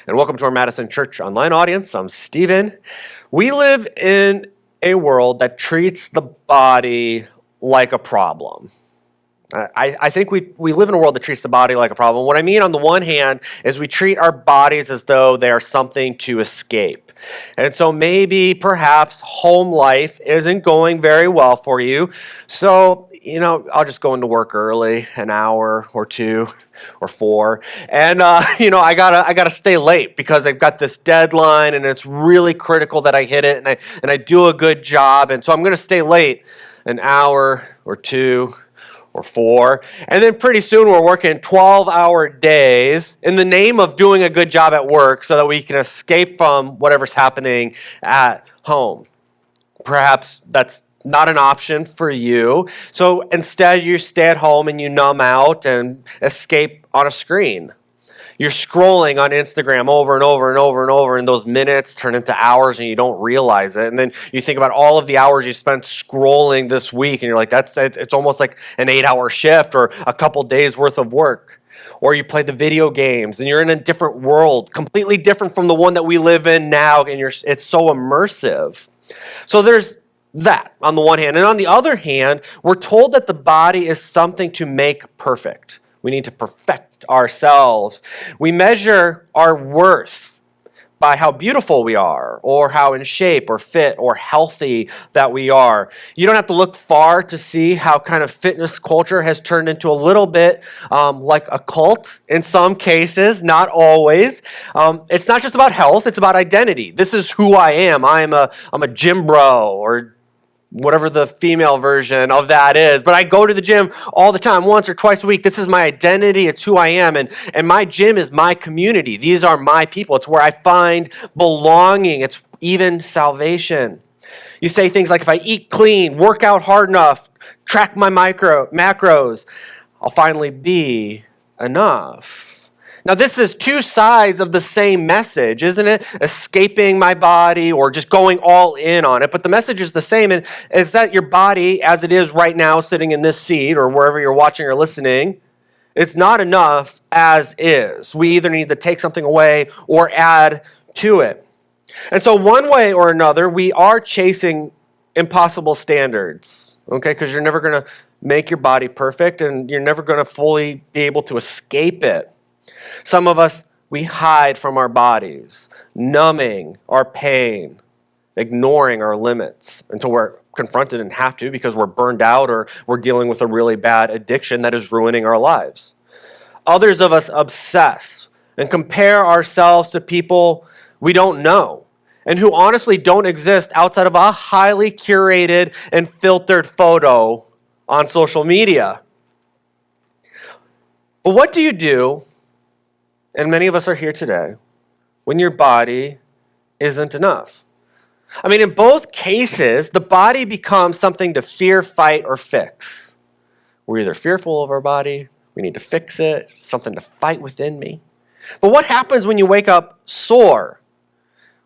and welcome to our Madison Church online audience. I'm Stephen. We live in a world that treats the body like a problem. I think we live in a world that treats the body like a problem. What I mean on the one hand is we treat our bodies as though they are something to escape. And so maybe, perhaps, home life isn't going very well for you. So, I'll just go into work early, an hour or two or four. And, I gotta stay late because I've got this deadline and it's really critical that I hit it and I do a good job. And so I'm going to stay late an hour or two or four, and then pretty soon we're working 12-hour days in the name of doing a good job at work so that we can escape from whatever's happening at home. Perhaps that's not an option for you, so instead you stay at home and you numb out and escape on a screen. You're scrolling on Instagram over and over and over and over, and those minutes turn into hours and you don't realize it. And then you think about all of the hours you spent scrolling this week, and you're like, it's almost like an 8-hour shift or a couple days worth of work. Or you play the video games, and you're in a different world, completely different from the one that we live in now, and it's so immersive. So there's that on the one hand. And on the other hand, we're told that the body is something to make perfect. We need to perfect ourselves. We measure our worth by how beautiful we are, or how in shape or fit or healthy that we are. You don't have to look far to see how kind of fitness culture has turned into a little bit like a cult in some cases, not always. It's not just about health, it's about identity. This is who I am. I'm a gym bro, or whatever the female version of that is. But I go to the gym all the time, once or twice a week. This is my identity. It's who I am. And my gym is my community. These are my people. It's where I find belonging. It's even salvation. You say things like, if I eat clean, work out hard enough, track my macros, I'll finally be enough. Now, this is two sides of the same message, isn't it? Escaping my body or just going all in on it. But the message is the same, and it's that your body, as it is right now, sitting in this seat or wherever you're watching or listening, it's not enough as is. We either need to take something away or add to it. And so one way or another, we are chasing impossible standards, okay? Because you're never going to make your body perfect, and you're never going to fully be able to escape it. Some of us, we hide from our bodies, numbing our pain, ignoring our limits until we're confronted and have to because we're burned out or we're dealing with a really bad addiction that is ruining our lives. Others of us obsess and compare ourselves to people we don't know and who honestly don't exist outside of a highly curated and filtered photo on social media. But what do you do? And many of us are here today when your body isn't enough. I mean, in both cases, the body becomes something to fear, fight, or fix. We're either fearful of our body, we need to fix it, something to fight within me. But what happens when you wake up sore?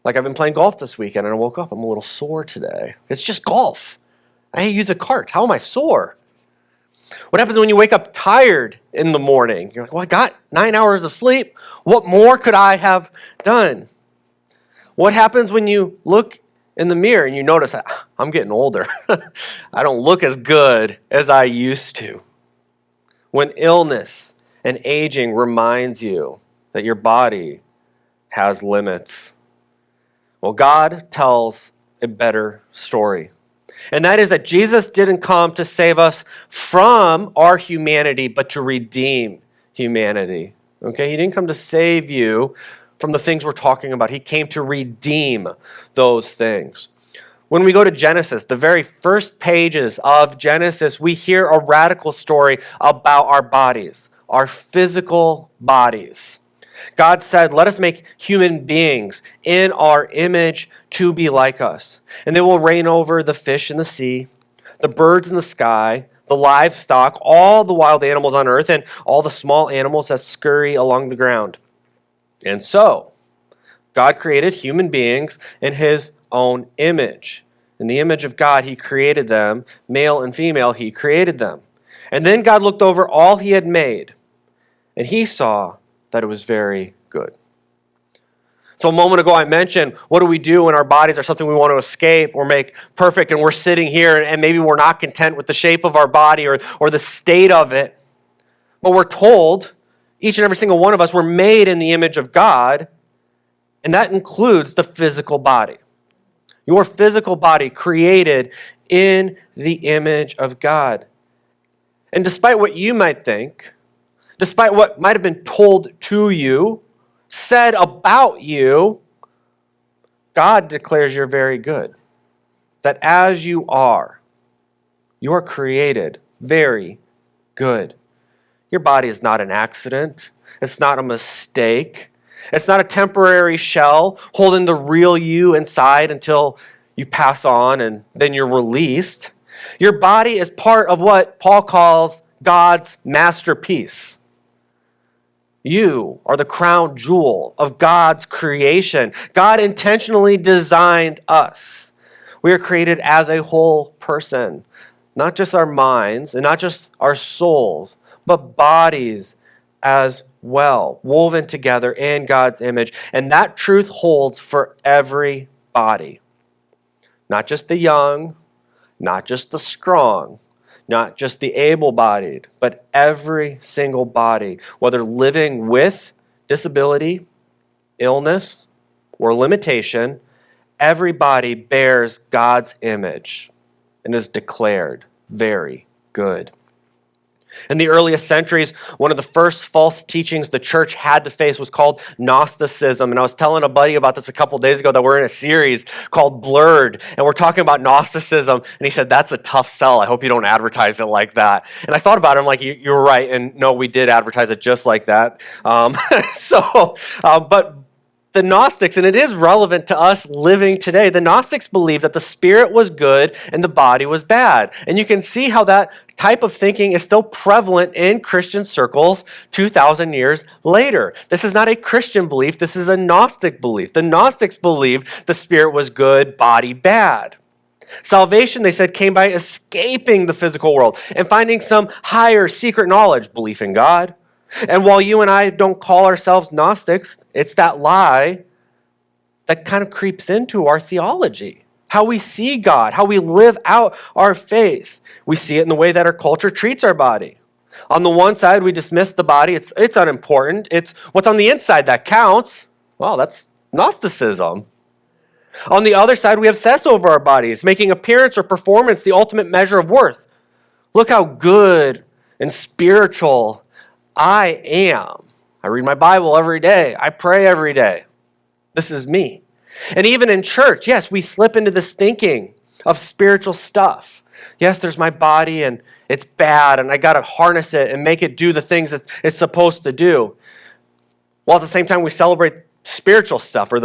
Like I've been playing golf this weekend and I woke up, I'm a little sore today. It's just golf. I use a cart. How am I sore? What happens when you wake up tired in the morning? You're like, well, I got 9 hours of sleep. What more could I have done? What happens when you look in the mirror and you notice that I'm getting older? I don't look as good as I used to. When illness and aging reminds you that your body has limits. Well, God tells a better story. And that is that Jesus didn't come to save us from our humanity, but to redeem humanity. Okay? He didn't come to save you from the things we're talking about. He came to redeem those things. When we go to Genesis, the very first pages of Genesis, we hear a radical story about our bodies, our physical bodies. God said, let us make human beings in our image to be like us. And they will reign over the fish in the sea, the birds in the sky, the livestock, all the wild animals on earth, and all the small animals that scurry along the ground. And so, God created human beings in his own image. In the image of God, he created them. Male and female, he created them. And then God looked over all he had made, and he saw that it was very good. So a moment ago I mentioned, what do we do when our bodies are something we want to escape or make perfect, and we're sitting here and maybe we're not content with the shape of our body or the state of it. But we're told, each and every single one of us, we're made in the image of God, and that includes the physical body. Your physical body created in the image of God. And despite what you might think, despite what might have been told to you, said about you, God declares you're very good. That as you are created very good. Your body is not an accident. It's not a mistake. It's not a temporary shell holding the real you inside until you pass on and then you're released. Your body is part of what Paul calls God's masterpiece. You are the crown jewel of God's creation. God intentionally designed us. We are created as a whole person, not just our minds and not just our souls, but bodies as well, woven together in God's image. And that truth holds for every body, not just the young, not just the strong, not just the able-bodied, but every single body, whether living with disability, illness, or limitation, every body bears God's image and is declared very good. In the earliest centuries, one of the first false teachings the church had to face was called Gnosticism. And I was telling a buddy about this a couple days ago that we're in a series called Blurred, and we're talking about Gnosticism. And he said, that's a tough sell. I hope you don't advertise it like that. And I thought about it. I'm like, you're right. And no, we did advertise it just like that. But the Gnostics, and it is relevant to us living today, the Gnostics believed that the spirit was good and the body was bad. And you can see how that type of thinking is still prevalent in Christian circles 2,000 years later. This is not a Christian belief. This is a Gnostic belief. The Gnostics believed the spirit was good, body bad. Salvation, they said, came by escaping the physical world and finding some higher secret knowledge, belief in God. And while you and I don't call ourselves Gnostics, it's that lie that kind of creeps into our theology. How we see God, how we live out our faith. We see it in the way that our culture treats our body. On the one side, we dismiss the body. It's unimportant. It's what's on the inside that counts. Well, that's Gnosticism. On the other side, we obsess over our bodies, making appearance or performance the ultimate measure of worth. Look how good and spiritual I am. I read my Bible every day. I pray every day. This is me. And even in church, yes, we slip into this thinking of spiritual stuff. Yes, there's my body and it's bad and I got to harness it and make it do the things that it's supposed to do. While at the same time we celebrate spiritual stuff or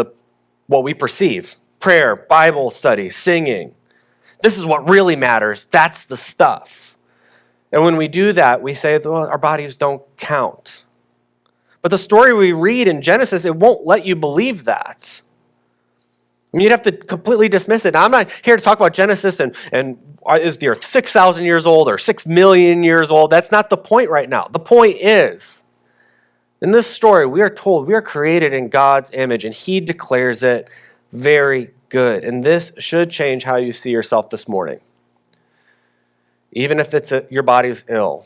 what we perceive. Prayer, Bible study, singing. This is what really matters. That's the stuff. And when we do that, we say, well, our bodies don't count. But the story we read in Genesis, it won't let you believe that. I mean, you'd have to completely dismiss it. Now, I'm not here to talk about Genesis and is the earth 6,000 years old or 6 million years old. That's not the point right now. The point is, in this story, we are told we are created in God's image, and He declares it very good. And this should change how you see yourself this morning. Even if your body's ill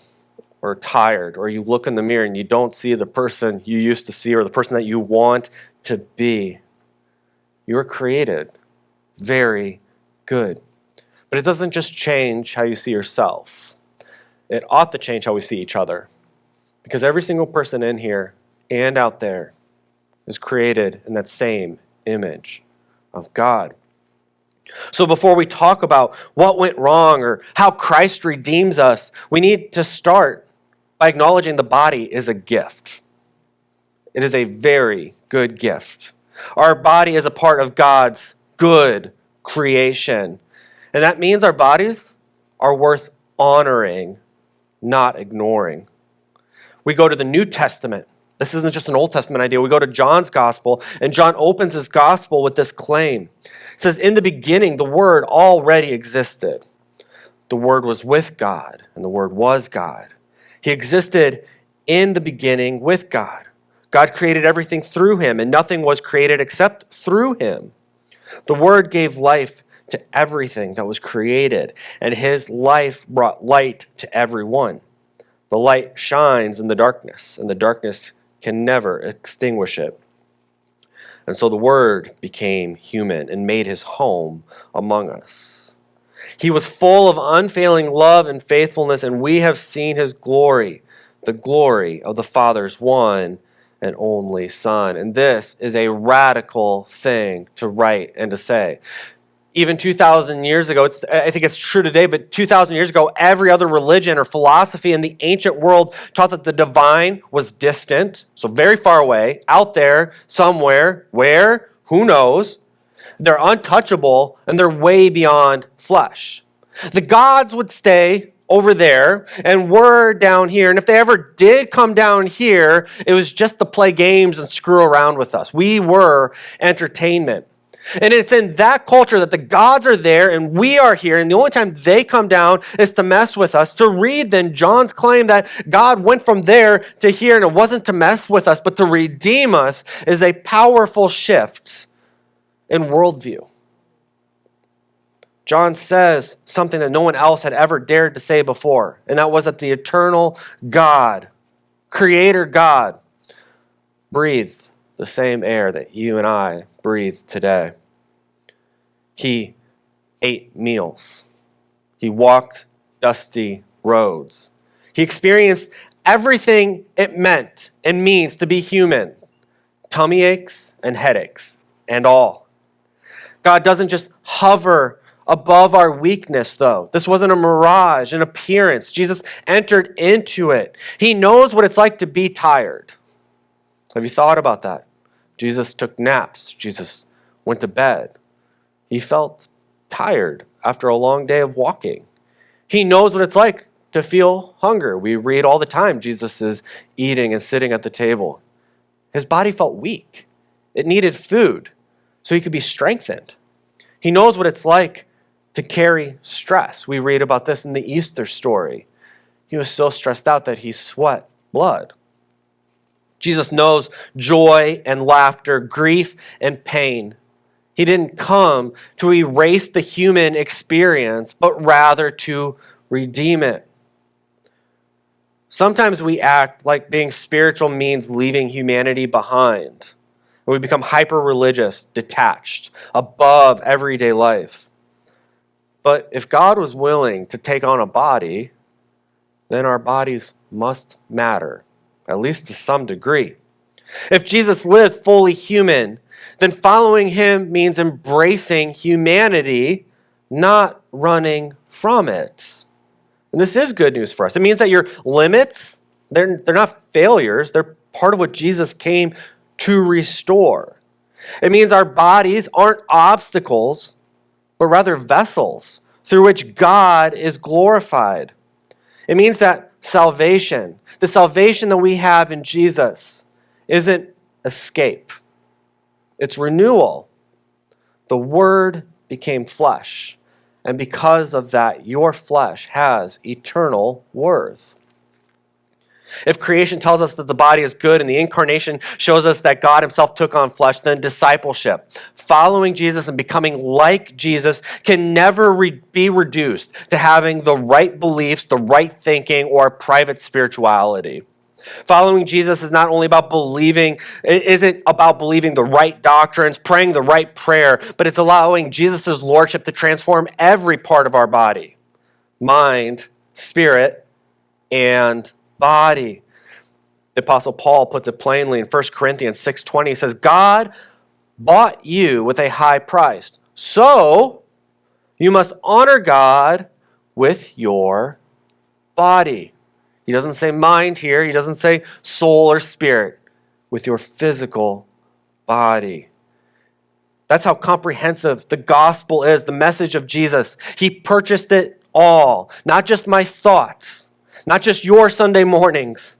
or tired, or you look in the mirror and you don't see the person you used to see or the person that you want to be, you were created very good. But it doesn't just change how you see yourself. It ought to change how we see each other. Because every single person in here and out there is created in that same image of God. So before we talk about what went wrong or how Christ redeems us, we need to start by acknowledging the body is a gift. It is a very good gift. Our body is a part of God's good creation. And that means our bodies are worth honoring, not ignoring. We go to the New Testament. This isn't just an Old Testament idea. We go to John's gospel, and John opens his gospel with this claim. It says, in the beginning, the Word already existed. The Word was with God, and the Word was God. He existed in the beginning with God. God created everything through him, and nothing was created except through him. The Word gave life to everything that was created, and his life brought light to everyone. The light shines in the darkness, and the darkness can never extinguish it. And so the Word became human and made his home among us. He was full of unfailing love and faithfulness, and we have seen his glory, the glory of the Father's one and only Son. And this is a radical thing to write and to say. Even 2,000 years ago, I think it's true today, but 2,000 years ago, every other religion or philosophy in the ancient world taught that the divine was distant, so very far away, out there, somewhere, where, who knows. They're untouchable, and they're way beyond flesh. The gods would stay over there, and we're down here. And if they ever did come down here, it was just to play games and screw around with us. We were entertainment. And it's in that culture that the gods are there and we are here, and the only time they come down is to mess with us. To read then John's claim that God went from there to here, and it wasn't to mess with us, but to redeem us, is a powerful shift in worldview. John says something that no one else had ever dared to say before, and that was that the eternal God, Creator God, breathed the same air that you and I breathe today. He ate meals. He walked dusty roads. He experienced everything it meant and means to be human. Tummy aches and headaches and all. God doesn't just hover above our weakness, though. This wasn't a mirage, an appearance. Jesus entered into it. He knows what it's like to be tired. Have you thought about that? Jesus took naps. Jesus went to bed. He felt tired after a long day of walking. He knows what it's like to feel hunger. We read all the time Jesus is eating and sitting at the table. His body felt weak. It needed food so he could be strengthened. He knows what it's like to carry stress. We read about this in the Easter story. He was so stressed out that he sweat blood. Jesus knows joy and laughter, grief and pain. He didn't come to erase the human experience, but rather to redeem it. Sometimes we act like being spiritual means leaving humanity behind. We become hyper-religious, detached, above everyday life. But if God was willing to take on a body, then our bodies must matter, at least to some degree. If Jesus lived fully human, then following him means embracing humanity, not running from it. And this is good news for us. It means that your limits, they're not failures. They're part of what Jesus came to restore. It means our bodies aren't obstacles, but rather vessels through which God is glorified. It means that salvation, the salvation that we have in Jesus, isn't escape. It's renewal. The Word became flesh, and because of that, your flesh has eternal worth. If creation tells us that the body is good and the incarnation shows us that God himself took on flesh, then discipleship, following Jesus and becoming like Jesus, can never be reduced to having the right beliefs, the right thinking, or private spirituality. Following Jesus is not only about believing, it isn't about believing the right doctrines, praying the right prayer, but it's allowing Jesus' lordship to transform every part of our body, mind, spirit, and body. The Apostle Paul puts it plainly in 1 Corinthians 6:20. He says, God bought you with a high price, so you must honor God with your body. He doesn't say mind here. He doesn't say soul or spirit. With your physical body. That's how comprehensive the gospel is, the message of Jesus. He purchased it all, not just my thoughts, not just your Sunday mornings,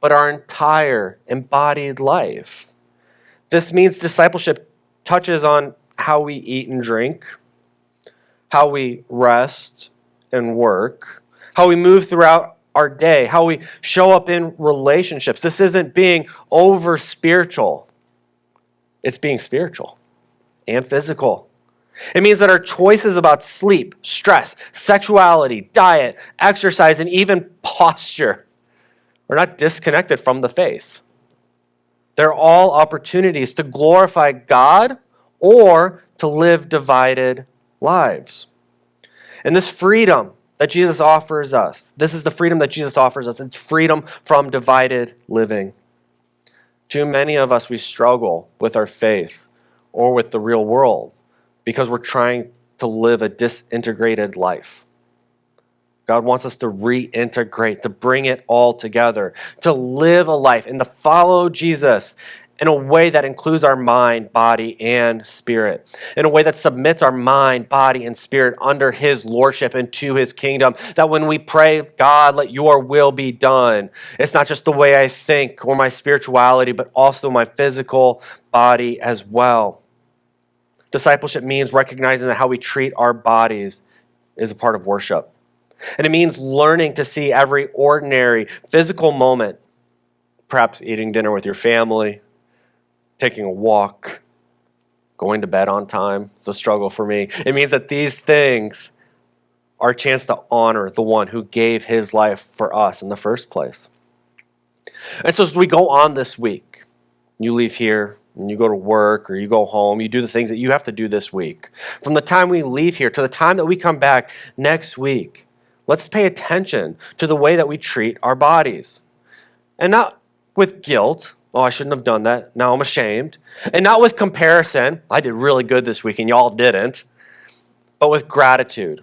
but our entire embodied life. This means discipleship touches on how we eat and drink, how we rest and work, how we move throughout our day, how we show up in relationships. This isn't being over spiritual. It's being spiritual and physical. It means that our choices about sleep, stress, sexuality, diet, exercise, and even posture are not disconnected from the faith. They're all opportunities to glorify God or to live divided lives. And this freedom that Jesus offers us, this is the freedom that Jesus offers us. It's freedom from divided living. Too many of us, we struggle with our faith or with the real world because we're trying to live a disintegrated life. God wants us to reintegrate, to bring it all together, to live a life and to follow Jesus in a way that includes our mind, body, and spirit, in a way that submits our mind, body, and spirit under his lordship and to his kingdom, that when we pray, God, let your will be done, it's not just the way I think or my spirituality, but also my physical body as well. Discipleship means recognizing that how we treat our bodies is a part of worship. And it means learning to see every ordinary physical moment, perhaps eating dinner with your family, taking a walk, going to bed on time. It's a struggle for me. It means that these things are a chance to honor the one who gave his life for us in the first place. And so as we go on this week, you leave here, and you go to work or you go home, you do the things that you have to do this week. From the time we leave here to the time that we come back next week, let's pay attention to the way that we treat our bodies. And not with guilt, oh, I shouldn't have done that, now I'm ashamed. And not with comparison, I did really good this week and y'all didn't. But with gratitude.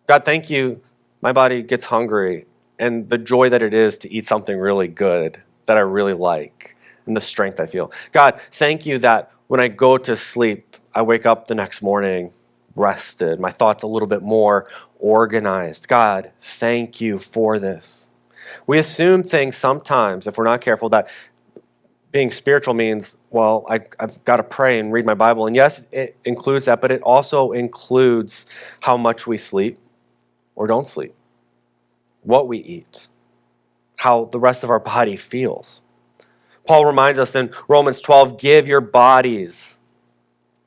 God, thank you, my body gets hungry, and the joy that it is to eat something really good that I really like. And the strength I feel. God, thank you that when I go to sleep, I wake up the next morning rested, my thoughts a little bit more organized. God, thank you for this. We assume things sometimes, if we're not careful, that being spiritual means, well, I've got to pray and read my Bible. And yes, it includes that, but it also includes how much we sleep or don't sleep, what we eat, how the rest of our body feels. Paul reminds us in Romans 12, give your bodies,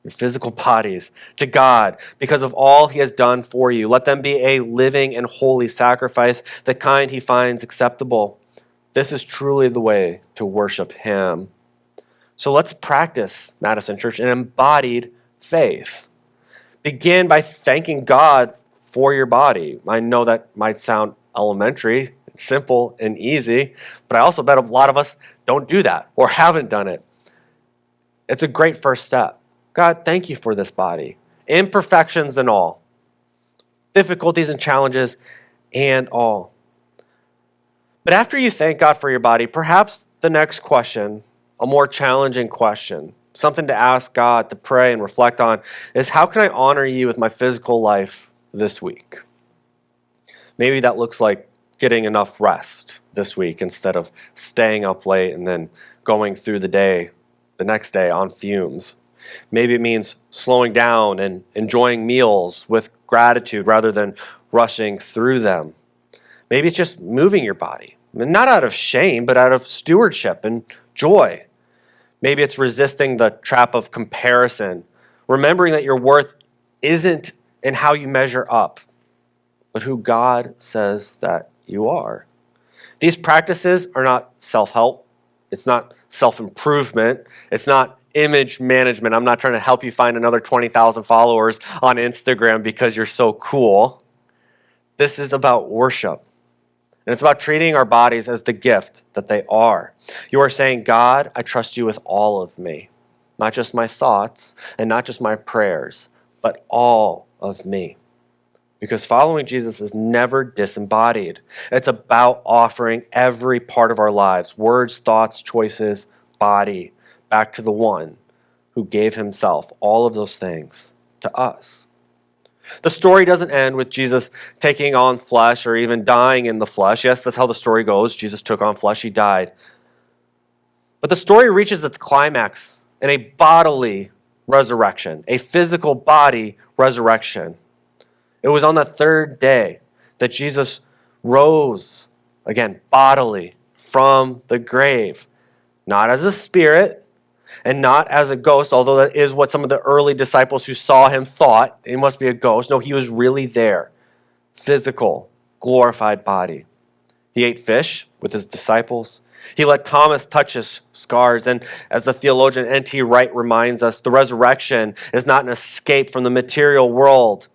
your physical bodies, to God because of all he has done for you. Let them be a living and holy sacrifice, the kind he finds acceptable. This is truly the way to worship him. So let's practice, Madison Church, an embodied faith. Begin by thanking God for your body. I know that might sound elementary, simple, and easy, but I also bet a lot of us don't do that or haven't done it. It's a great first step. God, thank you for this body. Imperfections and all. Difficulties and challenges and all. But after you thank God for your body, perhaps the next question, a more challenging question, something to ask God, to pray and reflect on, is how can I honor you with my physical life this week? Maybe that looks like getting enough rest this week instead of staying up late and then going through the next day on fumes. Maybe it means slowing down and enjoying meals with gratitude rather than rushing through them. Maybe it's just moving your body, not out of shame, but out of stewardship and joy. Maybe it's resisting the trap of comparison, remembering that your worth isn't in how you measure up, but who God says that you are. These practices are not self-help. It's not self-improvement. It's not image management. I'm not trying to help you find another 20,000 followers on Instagram because you're so cool. This is about worship. And it's about treating our bodies as the gift that they are. You are saying, God, I trust you with all of me. Not just my thoughts and not just my prayers, but all of me. Because following Jesus is never disembodied. It's about offering every part of our lives, words, thoughts, choices, body, back to the one who gave himself, all of those things, to us. The story doesn't end with Jesus taking on flesh or even dying in the flesh. Yes, that's how the story goes. Jesus took on flesh, he died. But the story reaches its climax in a bodily resurrection, a physical body resurrection. It was on that third day that Jesus rose, again, bodily from the grave, not as a spirit and not as a ghost, although that is what some of the early disciples who saw him thought. It must be a ghost. No, he was really there. Physical, glorified body. He ate fish with his disciples. He let Thomas touch his scars. And as the theologian N.T. Wright reminds us, the resurrection is not an escape from the material world,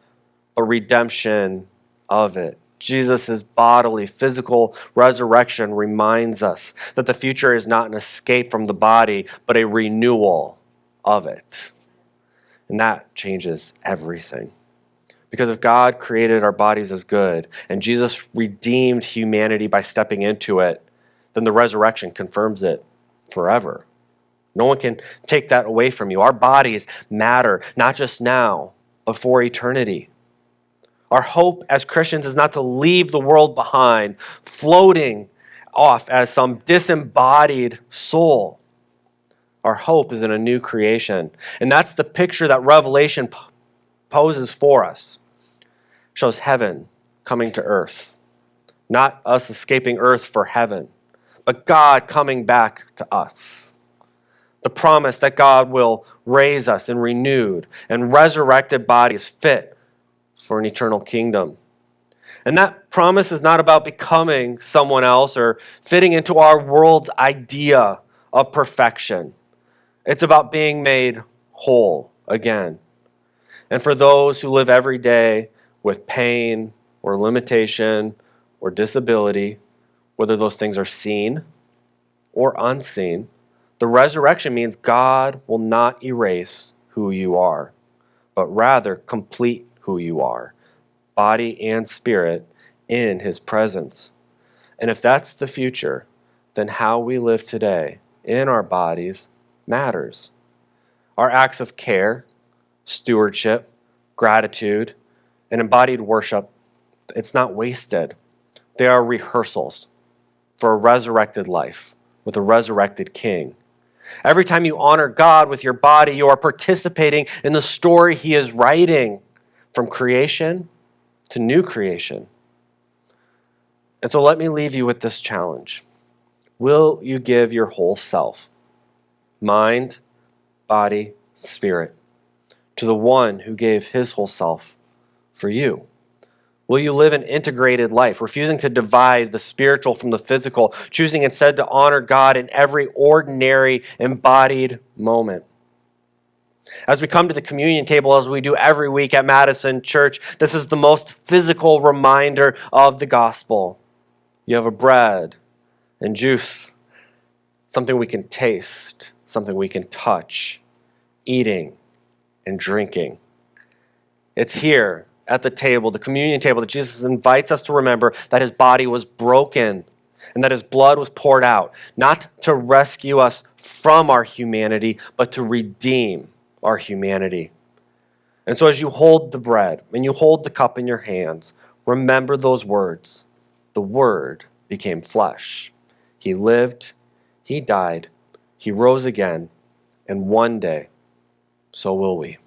but redemption of it. Jesus' bodily, physical resurrection reminds us that the future is not an escape from the body, but a renewal of it. And that changes everything. Because if God created our bodies as good, and Jesus redeemed humanity by stepping into it, then the resurrection confirms it forever. No one can take that away from you. Our bodies matter, not just now, but for eternity. Our hope as Christians is not to leave the world behind, floating off as some disembodied soul. Our hope is in a new creation. And that's the picture that Revelation poses for us. It shows heaven coming to earth. Not us escaping earth for heaven, but God coming back to us. The promise that God will raise us in renewed and resurrected bodies fit for an eternal kingdom. And that promise is not about becoming someone else or fitting into our world's idea of perfection. It's about being made whole again. And for those who live every day with pain or limitation or disability, whether those things are seen or unseen, the resurrection means God will not erase who you are, but rather complete who you are, body and spirit, in his presence. And if that's the future, then how we live today in our bodies matters. Our acts of care, stewardship, gratitude, and embodied worship, it's not wasted. They are rehearsals for a resurrected life with a resurrected King. Every time you honor God with your body, you are participating in the story he is writing from creation to new creation. And so let me leave you with this challenge. Will you give your whole self, mind, body, spirit, to the one who gave his whole self for you? Will you live an integrated life, refusing to divide the spiritual from the physical, choosing instead to honor God in every ordinary embodied moment? As we come to the communion table, as we do every week at Madison Church, this is the most physical reminder of the gospel. You have a bread and juice, something we can taste, something we can touch, eating and drinking. It's here at the table, the communion table, that Jesus invites us to remember that his body was broken and that his blood was poured out, not to rescue us from our humanity, but to redeem our humanity. And so as you hold the bread and you hold the cup in your hands, remember those words. The Word became flesh. He lived, he died, he rose again, and one day, so will we.